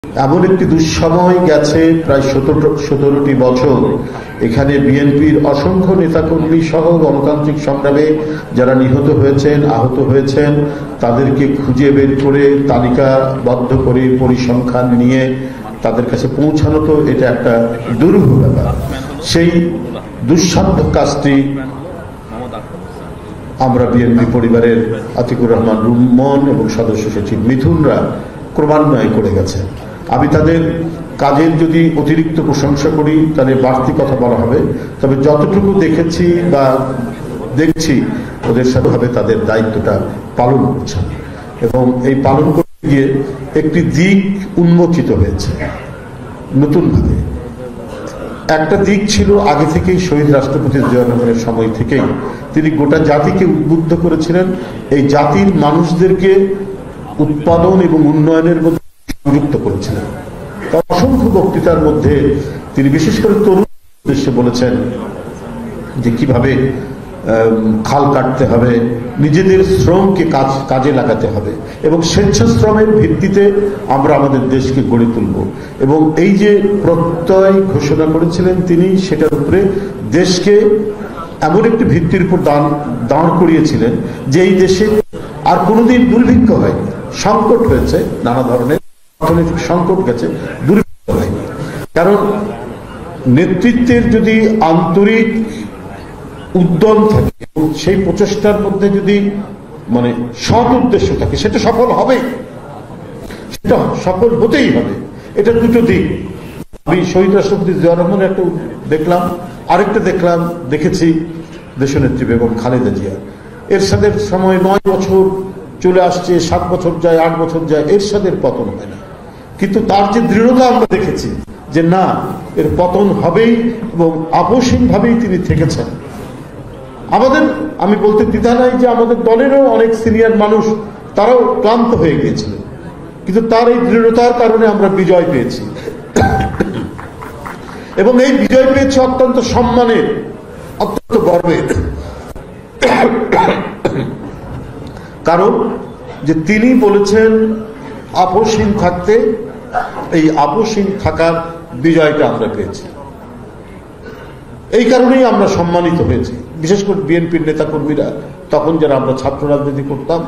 এমন একটি দুঃসময় গেছে প্রায় 17টি বছর। এখানে বিএনপির অসংখ্য নেতাকর্মী সহ গণতান্ত্রিক সংগ্রামে যারা নিহত হয়েছেন, আহত হয়েছেন, তাদেরকে খুঁজে বের করে তালিকাবদ্ধ করে পরিসংখ্যান নিয়ে তাদের কাছে পৌঁছানো, তো এটা একটা দুরূহ ব্যাপার। সেই দুঃসাধ্য কাজটি আমরা বিএনপি পরিবারের আতিকুর রহমান রুম্মন এবং সদস্য সচিব মিথুনরা ক্রমান্বয়ে করে গেছেন। আমি তাদের কাজের যদি অতিরিক্ত প্রশংসা করি তাহলে বাড়তি কথা বলা হবে, তবে যতটুকু দেখেছি বা দেখছি ওদের সাথে ভাবে তাদের দায়িত্বটা পালন করছেন এবং এই পালন করতে গিয়ে একটি দিক উন্মোচিত হয়েছে নতুনভাবে। একটা দিক ছিল আগে থেকেই শহীদ রাষ্ট্রপতি জিয়া রহমানের সময় থেকেই তিনি গোটা জাতিকে উদ্বুদ্ধ করেছিলেন, এই জাতির মানুষদেরকে উৎপাদন এবং উন্নয়নের মধ্যে সংযুক্ত করেছিলেন। তার অসংখ্য বক্তৃতার মধ্যে তিনি বিশেষ করে তরুণ উদ্দেশ্যে বলেছেন যে কিভাবে খাল কাটতে হবে, নিজেদের শ্রমকে কাজে লাগাতে হবে এবং স্বেচ্ছাশ্রমের ভিত্তিতে আমরা আমাদের দেশকে গড়ে তুলব। এবং এই যে প্রত্যয় ঘোষণা করেছিলেন তিনি, সেটার উপরে দেশকে এমন একটি ভিত্তির উপর দাঁড় করিয়েছিলেন যে এই দেশে আর কোনোদিন দুর্ভিক্ষ হয়নি। সংকট হয়েছে, নানা ধরনের অর্থনৈতিক সংকট গেছে, দুর্ভিক্ষ হয়নি। কারণ নেতৃত্বের যদি আন্তরিক উদ্যম থাকে, সেই প্রচেষ্টার মধ্যে যদি সৎ উদ্দেশ্য থাকে, সেটা সফল হবে, সেটা সফল হতেই হবে। এটা দুটো দিক। আমি শহীদ রাষ্ট্রপতি জিয়া রহমানের একটা দেখলাম, আরেকটা দেখেছি দেশনেত্রী বেগম খালেদা জিয়া। এরশাদের সময় 9 বছর চলে আসছে, 7 বছর যায়, 8 বছর যায়, এরশাদের পতন হয় না। কিন্তু তার যে দৃঢ়তা আমরা দেখেছি যে না, এর পতন হবেই এবং আপোষহীনভাবেই তিনি থেকেছেন। আমি বলতে দ্বিধা নাই যে আমাদের দলেরও অনেক সিনিয়র মানুষ তারাও ক্লান্ত হয়ে গিয়েছিলেন, কিন্তু তার এই দৃঢ়তার কারণে আমরা বিজয় পেয়েছি এবং এই বিজয় পেয়েছি অত্যন্ত সম্মানের, অত্যন্ত গর্বের। কারণ যে তিনি বলেছেন আপোষহীন থাকতে, এই আপোষহীন থাকার বিজয়টা আমরা পেয়েছি। এই কারণেই আমরা সম্মানিত হয়েছি। বিশেষ করে বিএনপির নেতাকর্মীরা, তখন যারা আমরা ছাত্র রাজনীতি করতাম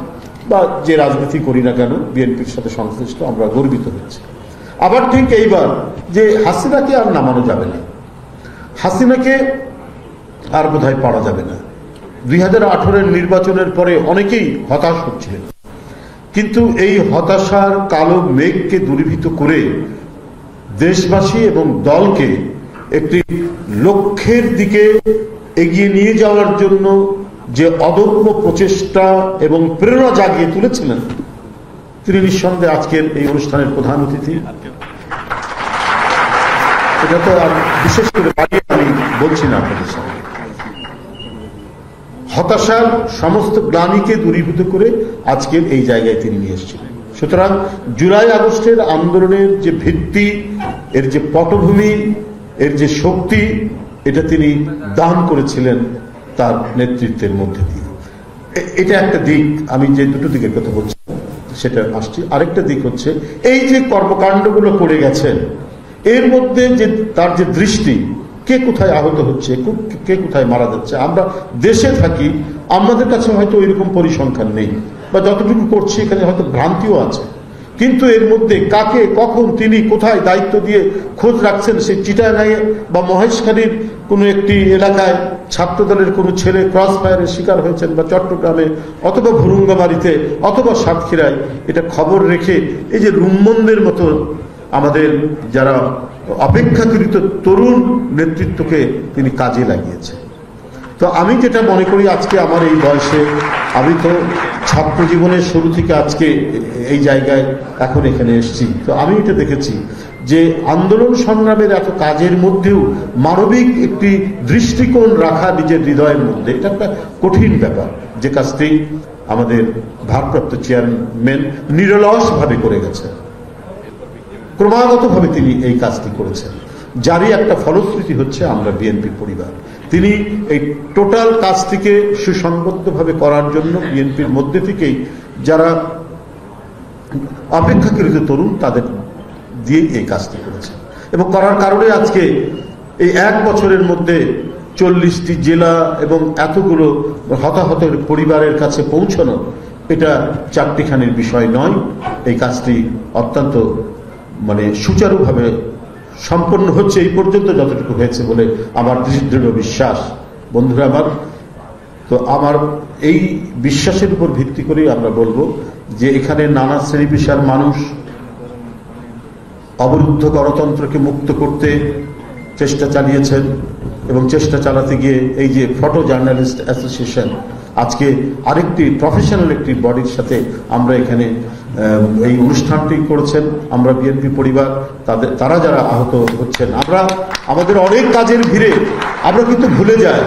বা যে রাজনীতি করি না কেন, বিএনপির সাথে সংশ্লিষ্ট, আমরা গর্বিত হয়েছি। আবার ঠিক এইবার যে হাসিনাকে আর নামানো যাবে না, হাসিনাকে আর বোধহয় পারা যাবে না। 2018-এর নির্বাচনের পরে অনেকেই হতাশ হচ্ছিলেন, কিন্তু এই হতাশার কালো মেঘকে দূরীভূত করে দেশবাসী এবং দলকে একটি লক্ষ্যের দিকে এগিয়ে নিয়ে যাওয়ার জন্য যে অদম্য প্রচেষ্টা এবং প্রেরণা জাগিয়ে তুলেছিলেন, তিনি নিঃসন্দেহে আজকের এই অনুষ্ঠানের প্রধান অতিথি। এটা তো আর বিশেষ করে বাড়িয়ে আমি বলছি না আপনাদের সামনে। হতাশার সমস্ত গ্লানিকে দূরীভূত করে আজকের এই জায়গায় তিনি নিয়ে এসেছিলেন। সুতরাং জুলাই আগস্টের আন্দোলনের যে ভিত্তি, এর যে পটভূমি, এর যে শক্তি, এটা তিনি দান করেছিলেন তার নেতৃত্বের মধ্যে দিয়ে। এটা একটা দিক। আমি যে দুটো দিকের কথা বলছি সেটা আসছি। আরেকটা দিক হচ্ছে এই যে কর্মকাণ্ডগুলো করে গেছেন, এর মধ্যে যে তার যে দৃষ্টি, কে কোথায় আহত হচ্ছে, কে কোথায় মারা যাচ্ছে। আমরা দেশে থাকি, আমাদের কাছে হয়তো ওইরকম পরিসংখ্যান নেই, বা যতটুকু করছি এখানে হয়তো ভ্রান্তিও আছে, কিন্তু এর মধ্যে কাকে কখন তিনি কোথায় দায়িত্ব দিয়ে খোঁজ রাখছেন, সেই চিটাগাঁয়ে বা মহেশখালীর কোনো একটি এলাকায় ছাত্রদলের কোনো ছেলে ক্রস ফায়ারের শিকার হয়েছেন, বা চট্টগ্রামে অথবা ভুরুঙ্গামারীতে অথবা সাতক্ষীরায়, এটা খবর রেখে এই যে রুম্মনদের মতো আমাদের যারা অপেক্ষাকৃত তরুণ নেতৃত্বকে তিনি কাজে লাগিয়েছেন। তো আমি যেটা মনে করি, আজকে আমার এই বয়সে, আমি তো ছাত্র জীবনের শুরু থেকে আজকে এই জায়গায় এখন এখানে এসেছি, তো আমি এটা দেখেছি যে আন্দোলন সংগ্রামের এত কাজের মধ্যেও মানবিক একটি দৃষ্টিকোণ রাখা নিজের হৃদয়ের মধ্যে, এটা একটা কঠিন ব্যাপার, যে কাজটি আমাদের ভারপ্রাপ্ত চেয়ারম্যান নিরলসভাবে করে গেছেন। ক্রমাগতভাবে তিনি এই কাজটি করেছেন, যারই একটা ফলশ্রুতি হচ্ছে আমরা বিএনপি পরিবার। তিনি এই টোটাল কাজটিকে সুসংবদ্ধভাবে করার জন্য বিএনপির মধ্যে থেকেই যারা অপেক্ষাকৃত তরুণ, তাদের দিয়েই এই কাজটি করেছেন এবং করার কারণে আজকে এই 1 বছরের মধ্যে 40টি জেলা এবং এতগুলো হতাহতের পরিবারের কাছে পৌঁছানো এটা চারটিখানির বিষয় নয়। এই কাজটি অত্যন্ত সুচারুভাবে সম্পন্ন হচ্ছে এই পর্যন্ত যতটুকু হয়েছে বলে আমার দৃঢ় বিশ্বাস। বন্ধুরা আমার, তো আমার এই বিশ্বাসের উপর ভিত্তি করেই আমরা বলবো যে এখানে নানা শ্রেণী পেশার মানুষ অবরুদ্ধ গণতন্ত্রকে মুক্ত করতে চেষ্টা চালিয়েছেন এবং চেষ্টা চালাতে গিয়ে এই যে ফটো জার্নালিস্ট অ্যাসোসিয়েশন আজকে আরেকটি প্রফেশনাল একটি বডির সাথে আমরা এখানে এই অনুষ্ঠানটি করেছেন। আমরা বিএনপি পরিবার তারা যারা আহত হচ্ছেন, আমরা আমাদের অনেক কাজের ভিড়ে আমরা কিন্তু ভুলে যাই,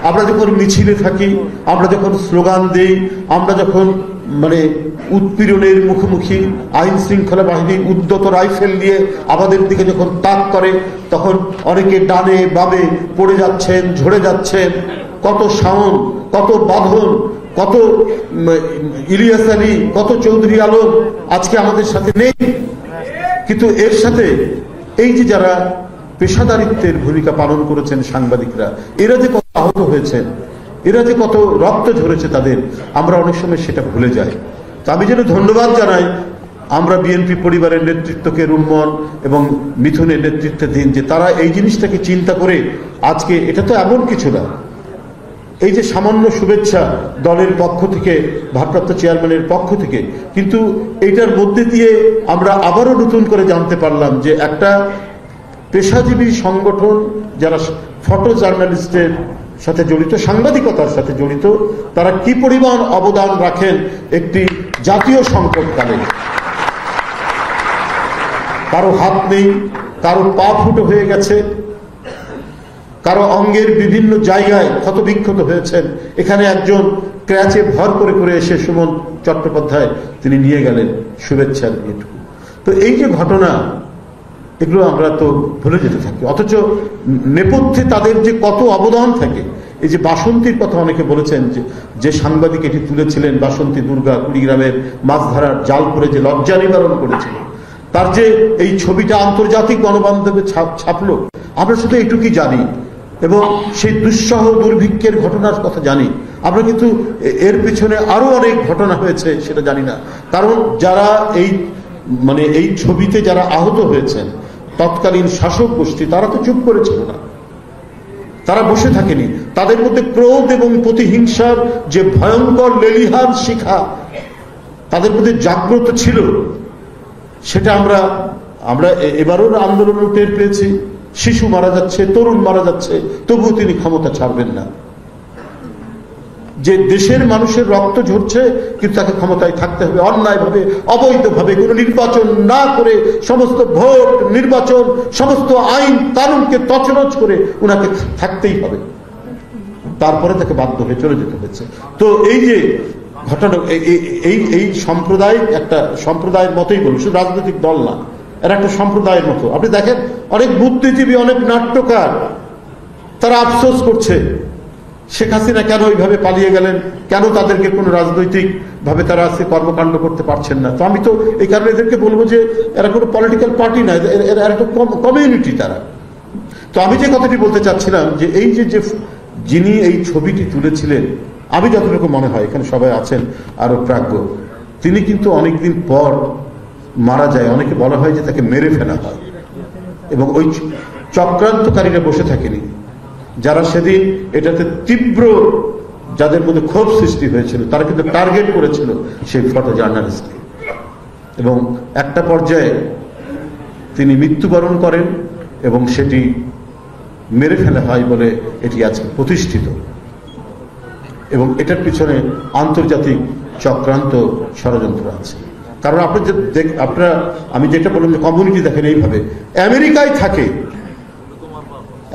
আমরা যখন মিছিলে থাকি, আমরা যখন স্লোগান দেই, আমরা যখন উৎপীড়নের মুখোমুখি আইন শৃঙ্খলা বাহিনী উদ্যত রাইফেল দিয়ে আমাদের দিকে যখন তাক করে, তখন অনেকে ডানে বামে পড়ে যাচ্ছেন, ঝরে যাচ্ছেন। কত শাওন, কত বাঁধন, কত ইলিয়াস আলী, কত চৌধুরী আলম আজকে আমাদের সাথে নেই। কিন্তু এর সাথে এই যে যারা পেশাদারিত্বের ভূমিকা পালন করেছেন সাংবাদিকরা, এরা যে কত আহত হয়েছেন, এরা যে কত রক্ত ঝরেছে তাদের, আমরা অনেক সময় সেটা ভুলে যাই। তো আমি যেন ধন্যবাদ জানাই আমরা বিএনপি পরিবারের নেতৃত্বকে, রুম্মন এবং মিথুনের নেতৃত্বাধীন, যে তারা এই জিনিসটাকে চিন্তা করে আজকে এটা তো এমন কিছু না, এই যে সামান্য শুভেচ্ছা দলের পক্ষ থেকে, ভারপ্রাপ্ত চেয়ারম্যানের পক্ষ থেকে, কিন্তু এইটার মধ্যে দিয়ে আমরা আবারও নতুন করে জানতে পারলাম যে একটা পেশাজীবী সংগঠন যারা ফটো জার্নালিস্টের সাথে জড়িত, সাংবাদিকতার সাথে জড়িত, তারা কি পরিমাণ অবদান রাখেন একটি জাতীয় সংকটকালে। কারো হাত নেই, কারো পা ফুটো হয়ে গেছে, কারো অঙ্গের বিভিন্ন জায়গায় ক্ষতবিক্ষত হয়েছেন। এখানে একজন ক্র্যাচে ভর করে করে এসে সুমন চট্টোপাধ্যায় তিনি নিয়ে গেলেন শুভেচ্ছার এটুকু। তো এই যে ঘটনা, এগুলো আমরা তো ভুলে যেতে থাকি, অথচ নেপথ্যে তাদের যে কত অবদান থাকে। এই যে বাসন্তীর কথা অনেকে বলেছেন, যে সাংবাদিক এটি তুলেছিলেন, বাসন্তী দুর্গা কুড়িগ্রামের মাছ ধরার জাল করে যে লজ্জা নিবারণ করেছিল, তার যে এই ছবিটা আন্তর্জাতিক গণমাধ্যমে ছাপলো, আমরা শুধু এইটুকুই জানি এবং সেই দুঃসহ দুর্ভিক্ষের ঘটনার কথা জানি। আমরা কিন্তু এর পেছনে আরো অনেক ঘটনা হয়েছে সেটা জানি না। কারণ যারা এই ছবিতে যারা আহত হয়েছেন, তৎকালীন শাসক গোষ্ঠী, তারা তো চুপ করেছিল না, তারা বসে থাকেনি। তাদের মধ্যে ক্রোধ এবং প্রতিহিংসার যে ভয়ঙ্কর লেলিহান শিখা তাদের মধ্যে জাগ্রত ছিল, সেটা আমরা এবারও আন্দোলন টের পেয়েছি। শিশু মারা যাচ্ছে, তরুণ মারা যাচ্ছে, তবুও তিনি ক্ষমতা ছাড়বেন না। যে দেশের মানুষের রক্ত ঝরছে, কিন্তু তাকে ক্ষমতায় থাকতে হবে অন্যায়ভাবে, অবৈধভাবে, কোনো নির্বাচন না করে, সমস্ত ভোট, নির্বাচন, সমস্ত আইন কানুনকে তছনছ করে উনাকে থাকতেই হবে। তারপরে তাকে বাধ্য হয়ে চলে যেতে হয়েছে। তো এই যে ঘটনা, এই সাম্প্রদায়িক একটা সম্প্রদায়ের মতোই বলুন, শুধু রাজনৈতিক দল না, এরা একটা সম্প্রদায়ের মতো। আপনি দেখেন অনেক বুদ্ধিজীবী, অনেক নাট্যকার, তারা আফসোস করছে শেখ হাসিনা কেন ওইভাবে পালিয়ে গেলেন, কেন তাদেরকে কোনো রাজনৈতিক ভাবে তারা আজকে কর্মকাণ্ড করতে পারছেন না। তো আমি তো এই কারণে এদেরকে বলবো যে এরা কোনো পলিটিক্যাল পার্টি না, এরা একটা কমিউনিটি তারা। তো আমি যে কথাটি বলতে চাচ্ছিলাম যে এই যে যিনি এই ছবিটি তুলেছিলেন, আমি যতটুকু মনে হয়, এখানে সবাই আছেন আরো প্রাজ্ঞ, তিনি কিন্তু অনেকদিন পর মারা যায়। অনেকে বলা হয় যে তাকে মেরে ফেলা হয়, এবং ওই চক্রান্তকারীরা বসে থাকেনি। যারা সেদিন এটাতে তীব্র, যাদের মধ্যে ক্ষোভ সৃষ্টি হয়েছিল, তারা কিন্তু টার্গেট করেছিল সেই ফটো জার্নালিস্টকে, এবং একটা পর্যায়ে তিনি মৃত্যুবরণ করেন এবং সেটি মেরে ফেলা হয় বলে এটি আজকে প্রতিষ্ঠিত। এবং এটার পিছনে আন্তর্জাতিক চক্রান্ত ষড়যন্ত্র আছে। কারণ আপনারা আমি যেটা বললাম যে কমিউনিটি দেখেন এইভাবে, আমেরিকায় থাকে,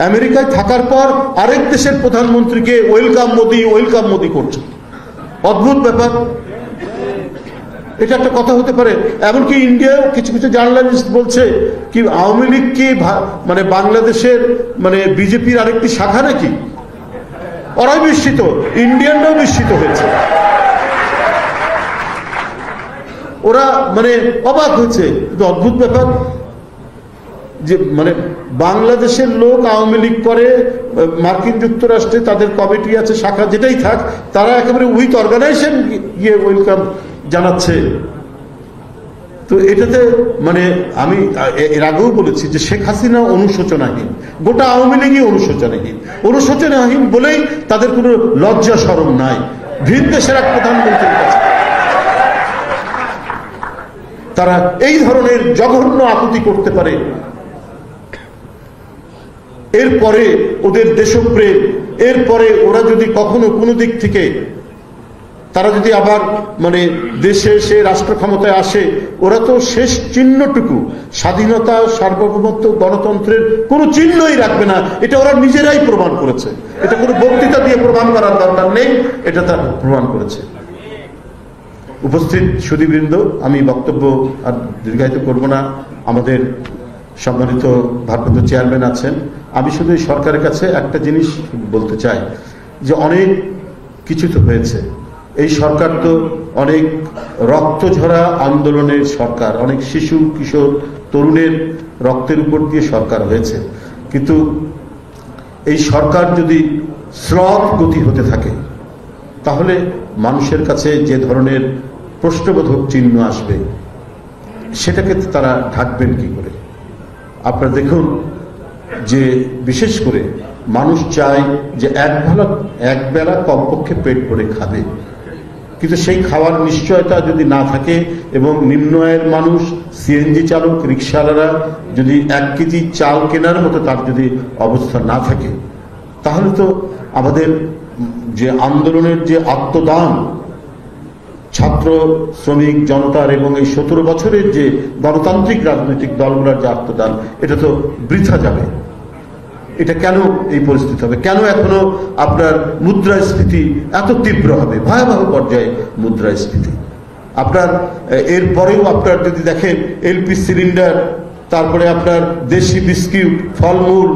আমেরিকায় থাকার পর আরেক দেশের প্রধানমন্ত্রীকে ওয়েলকাম মোদি, ওয়েলকাম মোদি করছে। অদ্ভুত ব্যাপার, এটা একটা কথা হতে পারে? এমনকি ইন্ডিয়াও কিছু কিছু জার্নালিস্ট বলছে কি আওয়ামী লীগ কি বাংলাদেশের বিজেপির আরেকটি শাখা নাকি? ওরাই বিস্মিত, ইন্ডিয়ানরাও বিস্মিত হয়েছে, ওরা অবাক হয়েছে। কিন্তু অদ্ভুত ব্যাপার, যে মানে বাংলাদেশের লোক আওয়ামী লীগ করে, মার্কিন যুক্তরাষ্ট্রে তাদের কমিটি আছে, শাখা যেটাই থাক, তারা একেবারে উইথ অর্গানাইজেশন গিয়ে ওয়েলকাম জানাচ্ছে। তো এটাতে মানে আমি এর আগেও বলেছি যে শেখ হাসিনা অনুশোচনাহীন, গোটা আওয়ামী লীগই অনুশোচনাহীন বলেই তাদের কোনো লজ্জা শরম নাই। ভিন দেশের এক প্রধানমন্ত্রীর কাছে তারা এই ধরনের জঘন্য আকুতি করতে পারে। এরপরে ওদের দেশপ্রেম, এরপরে ওরা যদি কখনো কোনো দিক থেকে তারা যদি আবার মানে দেশে সে রাষ্ট্র ক্ষমতায় আসে, ওরা তো শেষ চিহ্নটুকু স্বাধীনতা, সার্বভৌমত্ব, গণতন্ত্রের কোনো চিহ্নই রাখবে না। এটা ওরা নিজেরাই প্রমাণ করেছে। এটা কোনো বক্তৃতা দিয়ে প্রমাণ করার দরকার নেই, এটা তারা প্রমাণ করেছে। উপস্থিত সুধীবৃন্দ, আমি বক্তব্য আর দীর্ঘায়িত করব না। আমাদের সম্মানিত ভারপ্রাপ্ত চেয়ারম্যান আছেন। আমি শুধু এই সরকারের কাছে একটা জিনিস বলতে চাই যে অনেক কিছু তো হয়েছে। এই সরকার তো অনেক রক্তঝরা আন্দোলনের সরকার, অনেক শিশু কিশোর তরুণের রক্তের উপর দিয়ে সরকার হয়েছে। কিন্তু এই সরকার যদি স্লথ গতি হতে থাকে, তাহলে মানুষের কাছে যে ধরনের প্রশ্নবোধক চিহ্ন আসবে, সেটাকে তারা ঢাকবেন কি করে? আপনারা দেখুন যে বিশেষ করে মানুষ চায় যে একবেলা কমপক্ষে পেট ভরে খাবে, কিন্তু সেই খাওয়ার নিশ্চয়তা যদি না থাকে এবং নিম্ন আয়ের মানুষ, সিএনজি চালক, রিক্সাওয়ালারা যদি 1 কেজি চাল কেনার মতো তার যদি অবস্থা না থাকে, তাহলে তো আমাদের যে আন্দোলনের যে আত্মদান, ছাত্র শ্রমিক জনতার এবং এই 17 বছরের যে গণতান্ত্রিক রাজনৈতিক দলগুলোর যে আত্মদান, এটা তো বৃথা যাবে। এটা কেন এই পরিস্থিতি হবে? কেন এখনো আপনার মুদ্রাস্ফীতি এত তীব্র হবে, ভয়াবহ পর্যায়ে মুদ্রাস্ফীতি? আপনার এরপরেও আপনার যদি দেখেন এলপি সিলিন্ডার, তারপরে আপনার দেশি বিস্কিট, ফলমূল,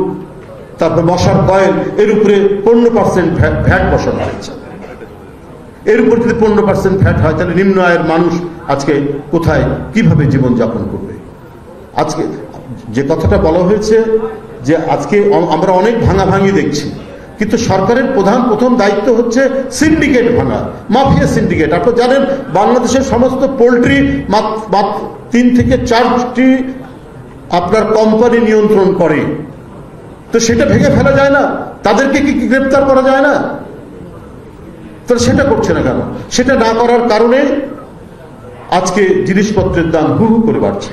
তারপর মশার কয়েল, এর উপরে 15% ভ্যাট বসানো হয়েছে। এর উপর যদি 15% ভ্যাট হয়, তাহলে নিম্ন আয়ের মানুষ আজকে কোথায়, কিভাবে জীবনযাপন করবে? আজকে যে কথাটা বলা হয়েছে যে আজকে আমরা অনেক ভাঙাভাঙি দেখছি, কিন্তু সরকারের প্রথম দায়িত্ব হচ্ছে সিন্ডিকেট ভাঙা, মাফিয়া সিন্ডিকেট। আপনারা জানেন বাংলাদেশের সমস্ত পোল্ট্রি 3 থেকে 4টি আপনার কোম্পানি নিয়ন্ত্রণ করে। তো সেটা ভেঙে ফেলা যায় না? তাদেরকে কি গ্রেপ্তার করা যায় না? তাহলে সেটা করছে না কেন? সেটা না করার কারণে আজকে জিনিসপত্রের দাম হু হু করে বাড়ছে।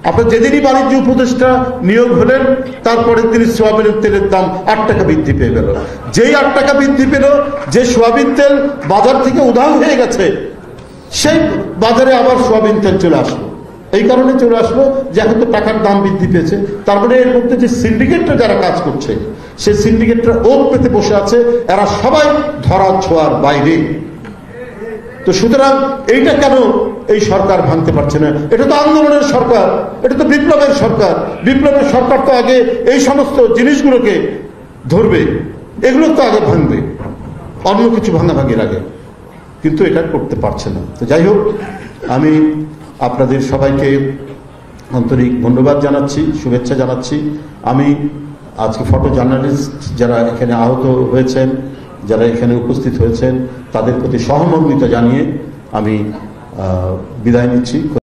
আপনার যেদিনই বাণিজ্য উপদেষ্টা নিয়োগ হলেন, তারপরে তিনি সোয়াবিনের তেলের দাম 8 টাকা বৃদ্ধি পেয়ে গেল। যেই 8 টাকা বৃদ্ধি পেল, যে সোয়াবিন তেল বাজার থেকে উধাও হয়ে গেছে, সেই বাজারে আবার সোয়াবিন তেল চলে আসলো। এই কারণে চলে আসলো যে এখন তো টাকার দাম বৃদ্ধি পেয়েছে। তারপরে এর মধ্যে যে সিন্ডিকেটরা যারা কাজ করছে, সেই সিন্ডিকেটরা ওত পেতে বসে আছে, এরা সবাই ধরা ছোঁয়ার বাইরে। তো সুতরাং এইটা কেন এই সরকার ভাঙতে পারছে না? এটা তো আন্দোলনের সরকার, এটা তো বিপ্লবের সরকার। বিপ্লবের সরকার তো আগে এই সমস্ত জিনিসগুলোকে ধরবে, এগুলো তো আগে ভাঙবে, অন্য কিছু ভাঙাভাঙির আগে। কিন্তু এটা করতে পারছে না। তো যাই হোক, আমি আপনাদের সবাইকে আন্তরিক ধন্যবাদ জানাচ্ছি, শুভেচ্ছা জানাচ্ছি। আমি আজকে ফটো জার্নালিস্ট যারা এখানে আহত হয়েছেন, যারা এখানে উপস্থিত হয়েছেন, তাদের প্রতি সহমর্মিতা জানিয়ে আমি বিদায় নিচ্ছি।